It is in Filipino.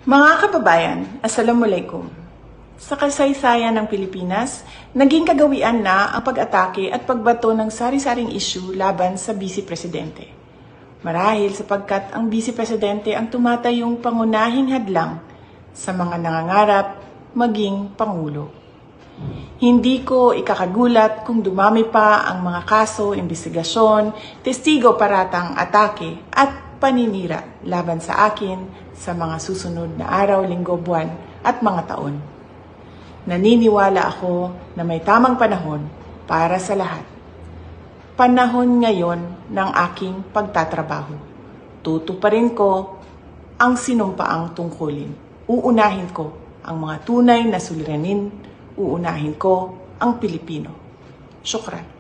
Mga kababayan, Assalamualaikum. Sa kasaysayan ng Pilipinas, naging kagawian na ang pag-atake at pagbato ng sari-saring issue laban sa Vice Presidente. Marahil sapagkat ang Vice Presidente ang tumatayong pangunahing hadlang sa mga nangangarap maging Pangulo. Hindi ko ikakagulat kung dumami pa ang mga kaso, investigasyon, testigo paratang atake at paninira laban sa akin sa mga susunod na araw, linggo, buwan at mga taon. Naniniwala ako na may tamang panahon para sa lahat. Panahon ngayon ng aking pagtatrabaho. Tutuparin ko ang sinumpaang tungkulin. Uunahin ko ang mga tunay na suliranin. Uunahin ko ang Pilipino. Syukran.